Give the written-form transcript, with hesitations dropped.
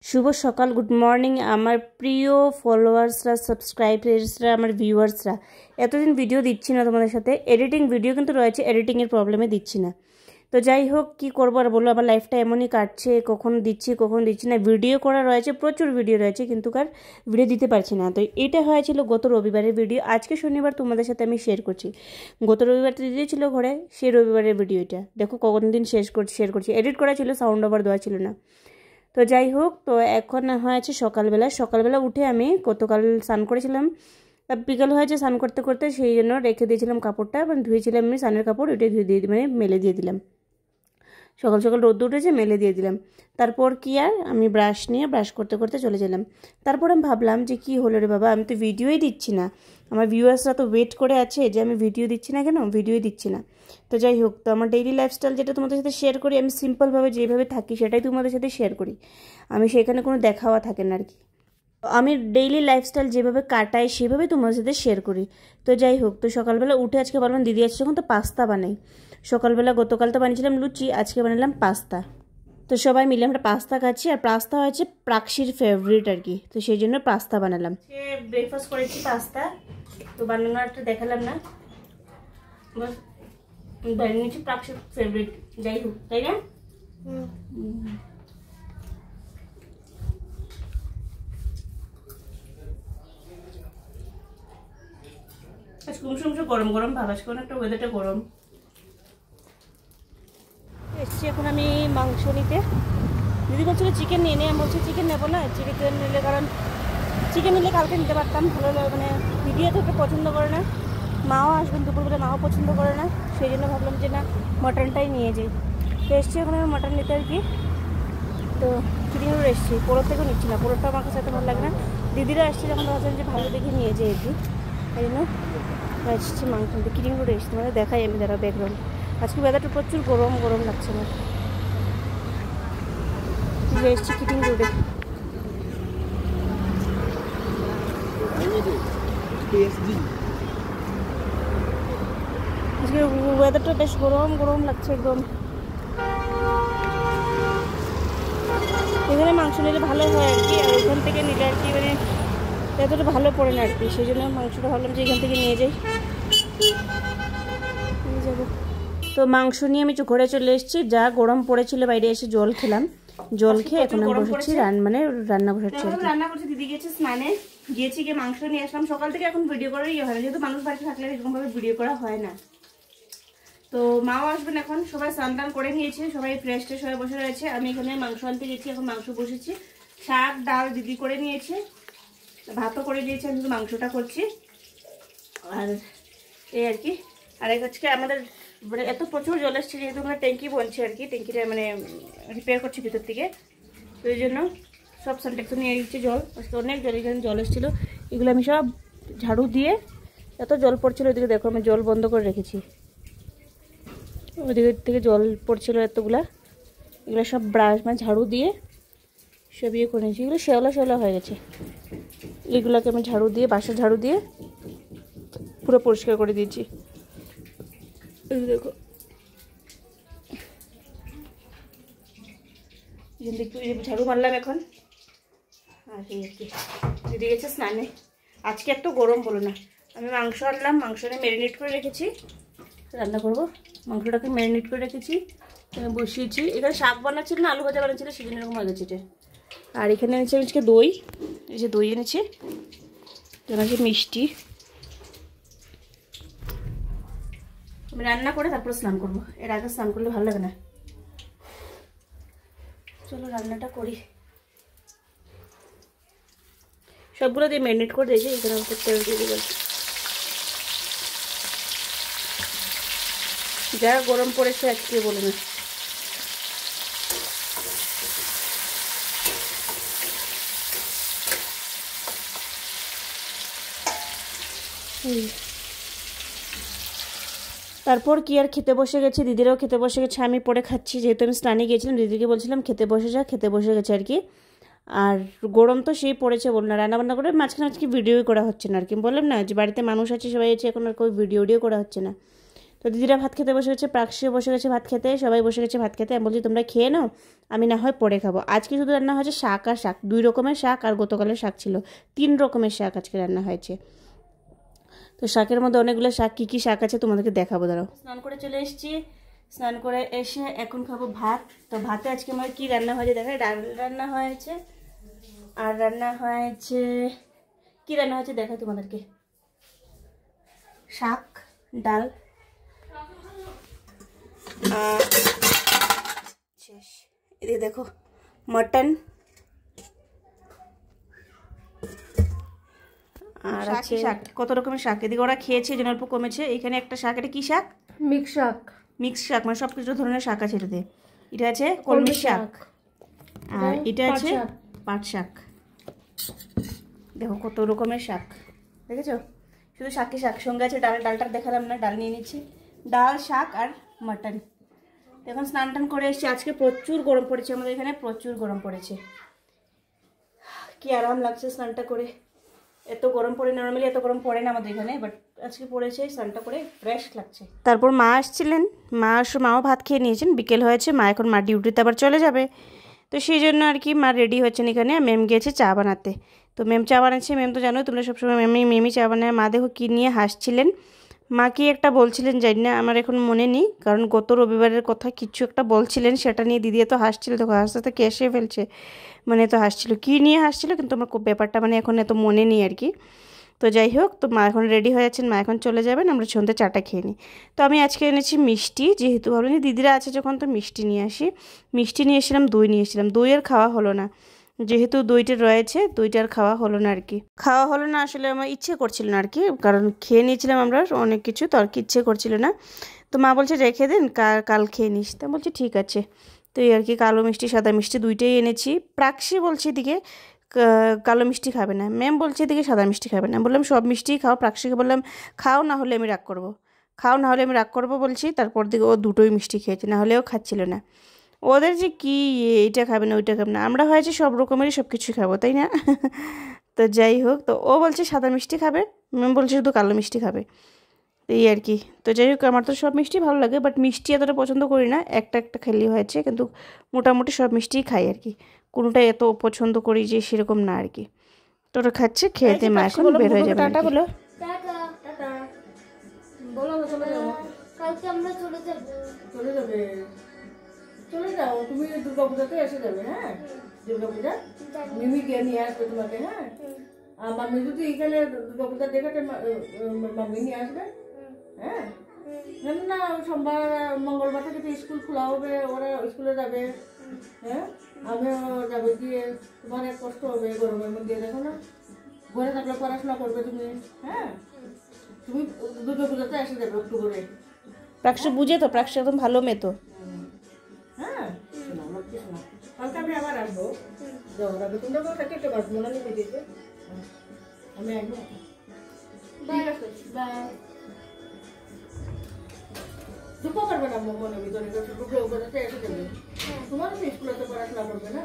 শুভ সকাল, good morning আমার প্রিয় ফলোয়ার্সরা, সাবস্ক্রাইবার্সরা, আমার ভিউয়ার্সরা। এতদিন ভিডিও দিচ্ছি না তোমাদের সাথে, এডিটিং ভিডিও কিন্তু রয়েছে, এডিটিংয়ের প্রবলেমে দিচ্ছি না। তো যাই হোক, কি করবো আর বলো, আমার লাইফটা এমনই কাটছে, কখন দিচ্ছি না। ভিডিও করা রয়েছে, প্রচুর ভিডিও রয়েছে, কিন্তু কার ভিডিও দিতে পারছি না। তো এটা হয়েছিল গত রবিবারের ভিডিও, আজকে শনিবার তোমাদের সাথে আমি শেয়ার করছি। গত রবিবার তো দিয়েছিল ঘরে, সেই রবিবারের ভিডিও এটা দেখো, কতদিন শেয়ার করছি। এডিট করা ছিল, সাউন্ড ওভার দেওয়া ছিল না। তো যাই হোক, তো এখন হয়েছে সকালবেলা উঠে আমি গতকাল স্নান করেছিলাম, বিকাল হয়েছে স্নান করতে করতে, সেই জন্য রেখে দিয়েছিলাম কাপড়টা, মানে ধুয়েছিলাম আমি স্নানের কাপড়, ওইটাই ধুয়ে দিয়ে মানে মেলে দিয়ে দিলাম। সকাল সকাল রোদ উঠেছে, মেলে দিয়ে দিলাম। তারপর কি আর আমি ব্রাশ করতে করতে চলে গেলাম। তারপর আমি ভাবলাম যে কি হলো রে বাবা, আমি তো ভিডিওই দিচ্ছি না, আমার ভিউয়ার্সরা তো ওয়েট করে আছে যে আমি ভিডিও দিচ্ছি না কেন, ভিডিওই দিচ্ছি না। তো যাই হোক, তো আমার ডেইলি লাইফস্টাইল যেটা তোমাদের সাথে শেয়ার করি, আমি সিম্পলভাবে যেভাবে থাকি সেটাই তোমাদের সাথে শেয়ার করি, আমি সেখানে কোনো দেখাওয়া থাকে না আর কি। আমি ডেইলি লাইফস্টাইল যেভাবে কাটাই সেভাবে তোমাদের সাথে শেয়ার করি। তো যাই হোক, তো সকালবেলা উঠে আজকে বললাম দিদি আসছে যখন, তো পাস্তা বানাই। সকালবেলা গতকাল তো বানিয়েছিলাম লুচি, আজকে বানালাম পাস্তা। তো সবাই মিলে আমরা পাস্তা খাচ্ছি, আর পাস্তা হচ্ছে প্রাক্সির ফেভারিট আর কি, তো সেই জন্য পাস্তা বানালাম। ব্রেকফাস্ট করেছি পাস্তা, তো বানানোটা দেখালাম না, বাস বানিয়েছি প্রাক্সির ফেভারিট। যাই হোক, তাই না? গরম গরম ভাব, আজকে একটা ওয়েদারটা গরম। এসছি এখন আমি মাংস নিতে। দিদি বলছিল চিকেন নিয়ে নে, আমি বলছি চিকেন নেবো না, চিকেন নিলে কারণ চিকেন নিলে কালকে নিতে পারতাম, ভালো মানে দিদি এত একটা পছন্দ করে না, মাও আসবেন দুপুরবেলা, মাও পছন্দ করে না, সেই জন্য ভাবলাম যে না মটনটাই নিয়ে যাই। তো এসছি এখন আমি মটন নিতে আর কি। তো চিকেনগুলো এসছি, পোড়োর থেকেও নিচ্ছি না, পোড়োটা আমার কাছে এত ভালো লাগে না। দিদিরা এসছে যখন ভাবছিলাম যে ভালো দেখে নিয়ে যাই আর কি, এই জন্য এসছি মাংস নিতে। কিরিংগুলো এসছি, মানে দেখাই আমি যারা ব্যাকগ্রাউন্ড। আজকে ওয়েদারটা প্রচুর গরম গরম লাগছে আমার। এসছি কিটিং রোডে। আজকে ওয়েদারটা বেশ গরম গরম লাগছে একদম। এখানে মাংস নিলে ভালো হয় আর কি, আর ওখান থেকে নিলে আর কি মানে এতটা ভালো পড়ে না আর কি, সেই জন্য মাংসটা ভাবলাম যে এখান থেকে নিয়ে যাই, নিয়ে যাবো। তো মাংস নিয়ে আমি ঘরে চলে এসেছি, যা গরম পড়েছিল বাইরে এসে জল খেলাম, জল খেয়ে এখন আমি বসেছি রান্না বসাচ্ছি। রান্না করছি, দিদি গেছে স্নানে, গিয়েছি গিয়ে মাংস নিয়ে আসলাম। সকাল থেকে এখন ভিডিও করার ইয়ে হয় না, যেহেতু মানুষ বাড়িতে থাকলে এরকম ভাবে ভিডিও করা হয় না। তো মাও আসবেন এখন, সবাই স্নান টান করে নিয়েছে, সবাই ফ্রেশ ট্রেশ হয়ে বসে রয়েছে। আমি এখানে মাংস আনতে গেছি, এখন মাংস বসেছি, শাক ডাল দিদি করে নিয়েছে, ভাতও করে দিয়েছে, আমি শুধু মাংসটা করছি আর এই আর কি। আর আজকে আমাদের মানে এত প্রচুর জল এসছে, যেহেতু আমরা ট্যাঙ্কি বনছে আর কি, ট্যাঙ্কিটা মানে রিপেয়ার করছি ভিতর থেকে, তো এই জন্য সব সানটেক্স নিয়ে দিচ্ছে জল। আজকে অনেক জল, এখানে জল এসেছিলো, এগুলো আমি সব ঝাড়ু দিয়ে, এত জল পড়ছিল ওইদিকে দেখো, আমি জল বন্ধ করে রেখেছি, ওইদিকে থেকে জল পড়ছিল এতগুলা, এগুলো সব ব্রাশ মানে ঝাড়ু দিয়ে সব ইয়ে করে নিয়েছি। এগুলো শ্যাওলা হয়ে গেছে, এগুলোকে আমি ঝাড়ু দিয়ে, বাসা ঝাড়ু দিয়ে পুরো পরিষ্কার করে দিয়েছি। দেখো ঝাড়ু মারলাম এখন। আর এই আর কি, দিদি গেছে স্নানে। আজকে এত গরম বলো না। আমি মাংস আনলাম, মাংসটা ম্যারিনেট করে রেখেছি, রান্না করবো। মাংসটাকে ম্যারিনেট করে রেখেছি, বসিয়েছি। এখানে শাক বানাচ্ছিল না, আলু ভাজা বানাচ্ছিল, সেজন্য এরকম হয়ে গেছে। আর এখানে এনেছি আমি আজকে দই, এই যে দই এনেছি, এনেছি মিষ্টি। আমি রান্না করে তারপরে স্নান করবো, এর আগে স্নান করলে ভালো লাগে না। চলো রান্নাটা করি। সবগুলো দিয়ে ম্যারিনেট করে দিয়েছি, এখানে তেল দিয়ে দিই। যা গরম পড়েছে আজকে বলে না। তারপর কি আর খেতে বসে গেছে, দিদিরাও খেতে বসে গেছে, আমি পরে খাচ্ছি, যেহেতু আমি স্নানে গিয়েছিলাম, দিদিকে বলছিলাম খেতে বসে যা, খেতে বসে গেছে আর কি। আর গরম তো সেই পড়েছে বল না, রান্নাবান্না করে মাঝখানে আজকে ভিডিওই করা হচ্ছে না আর কি, বললাম না যে বাড়িতে মানুষ আছে, সবাই আছে, এখন আর কেউ ভিডিও করা হচ্ছে না। তো দিদিরা ভাত খেতে বসে গেছে, প্রাক্সিও বসে গেছে ভাত খেতে, সবাই বসে গেছে ভাত খেতে। আমি বলছি তোমরা খেয়ে নাও, আমি না হয় পরে খাবো। আজকে শুধু রান্না হয়েছে শাক আর শাক, 2 রকমের শাক, আর গতকালের শাক ছিল, 3 রকমের শাক আজকে রান্না হয়েছে। তো শাকের মধ্যে অনেকগুলো শাক, কী কী শাক আছে তোমাদেরকে দেখাবো। দাঁড়াও। স্নান করে চলে এসেছি, স্নান করে এসে এখন খাবো ভাত। তো ভাতে আজকে আমার কী রান্না হয়েছে দেখায়। ডাল রান্না হয়েছে, আর রান্না হয়েছে, কী রান্না হয়েছে দেখায় তোমাদেরকে, শাক, ডাল, শেষ। এদিকে দেখো মটন, আর আছে শাক, কত রকমের শাক। এদিকে ওরা খেয়েছে যেন অল্প কমেছে। এখানে একটা শাক, এটা কি শাক? মিক্স শাক। মিক্স শাক মানে সব কিছু ধরনের শাক আছে এটাতে। এটা আছে কলমি শাক, আর এটা আছে পাট শাক। দেখো কত রকমের শাক, দেখেছো? শুধু শাকই শাক, সঙ্গে আছে ডাল। ডালটা দেখালাম না, ডাল নিয়ে নিচ্ছি। ডাল, শাক আর মাটন। এখন স্নান টান করে এসেছি। আজকে প্রচুর গরম পড়েছে আমাদের এখানে, প্রচুর গরম পড়েছে। কি আরাম লাগছে স্নানটা করে। এত গরম পড়ে, নর্মালি এত গরম পড়ে না আমাদের এখানে, বাট আজকে পড়েছে। স্নানটা করে ফ্রেশ লাগছে। তারপর মা আসছিলেন, মাও ভাত খেয়ে নিয়েছেন, বিকেল হয়েছে। মা এখন মা ডিউটিতে আবার চলে যাবে, তো সেই জন্য আর কি মা রেডি হচ্ছেন এখানে। মেম গিয়েছে চা বানাতে। তো মেম চা বানাচ্ছে। মেম তো জানো তোমরা সবসময় মেমই চা বানায়। মা দেখো কী নিয়ে হাসছিলেন। মা কি একটা বলছিলেন জানি না, আমার এখন মনে নেই, কারণ গত রবিবারের কথা কিছু একটা বলছিলেন, সেটা নিয়ে দিদি এত হাসছিল। দেখো হাসতে হাসতে কেসে ফেলছে, মানে তো হাসছিল, কী নিয়ে হাসছিল কিন্তু আমার ব্যাপারটা মানে এখন এত মনে নেই আর কি। তো যাই হোক, তো মা এখন রেডি হয়ে যাচ্ছেন, মা এখন চলে যাবেন, আমরা সন্ধ্যে চাটা খেয়ে নিই। তো আমি আজকে এনেছি মিষ্টি, যেহেতু ভাবলাম দিদিরা আছে যখন তো মিষ্টি নিয়ে আসি। মিষ্টি নিয়ে এসেছিলাম, দই নিয়ে এসেছিলাম। দই আর খাওয়া হলো না, যেহেতু দইটা রয়েছে, দইটার খাওয়া হলো না আর কি। খাওয়া হলো না আসলে আমার ইচ্ছে করছিল না আর কি, কারণ খেয়ে নিয়েছিলাম আমরা অনেক কিছু, তো আর কি ইচ্ছে করছিল না। তো মা বলছে রেখে দিন, কাল খেয়ে নিস। তা বলছি ঠিক আছে। তো এই আর কি, কালো মিষ্টি সাদা মিষ্টি দুইটাই এনেছি। প্রাক্সি বলছে এদিকে কালো মিষ্টি খাবে না, ম্যাম বলছে এদিকে সাদা মিষ্টি খাবে না। বললাম সব মিষ্টিই খাও। প্রাক্সিকে বললাম খাও, না হলে আমি রাগ করবো, খাও না হলে আমি রাগ করবো বলছি। তারপর দিকে ও দুটোই মিষ্টি খেয়েছে, না হলেও খাচ্ছিল না। ওদের যে কি এইটা খাবে না ওইটা খাবে না, আমরা হয়েছে সব রকমেরই সব কিছুই খাবো, তাই না? তো যাই হোক, তো ও বলছে সাদা মিষ্টি খাবে, ম্যাম বলছে শুধু কালো মিষ্টি খাবে, এই আর কি। তো যাই হোক, আমার তো সব মিষ্টি ভালো লাগে, বাট মিষ্টি এতটা পছন্দ করি না, একটা একটা খেলেই হয়েছে, কিন্তু মোটামুটি সব মিষ্টিই খাই আর কি। কোনোটাই এত পছন্দ করি যে সেরকম না আর কি। তো ওরা খাচ্ছে, খেতে মা এখন বের হয়ে যাবে। টাটা বলো। কালকে আমরা চলে যাব। চলে যাও, তুমি দুর্গা পূজাতে এসে যাবে। হ্যাঁ, দুর্গা পূজা মিমি গিয়ে নিয়ে আসবে তোমাকে। হ্যাঁ, আর মাম্মি যদি এখানে দুর্গা পূজা দেখাতে মাম্মি নিয়ে আসবে। হ্যাঁ, না সোমবার মঙ্গলবার থেকে তো স্কুল খোলা হবে, ওরা স্কুলে যাবে। হ্যাঁ, আমিও যাবো, গিয়ে তোমার এক কষ্ট হবে গরমের মধ্যে। দেখো না, ঘরে থাকলে পড়াশোনা করবে তুমি। হ্যাঁ, তুমি দুর্গা পূজাতে এসে যাবে অক্টোবরে। প্রাক্সি বুঝে তো, প্রাক্সি একদম ভালো মেয়ে তো। হ্যাঁ, কালকে আমি আবার আসবো। তোমরা থাকতে পারবো মনে নেই দিতে, আমি আসবো। ঠিক আছে, দুঃখ করবে না মনের ভিতরে, এসে যাবে। তোমারও তো স্কুলে তো পড়াশোনা করবে না।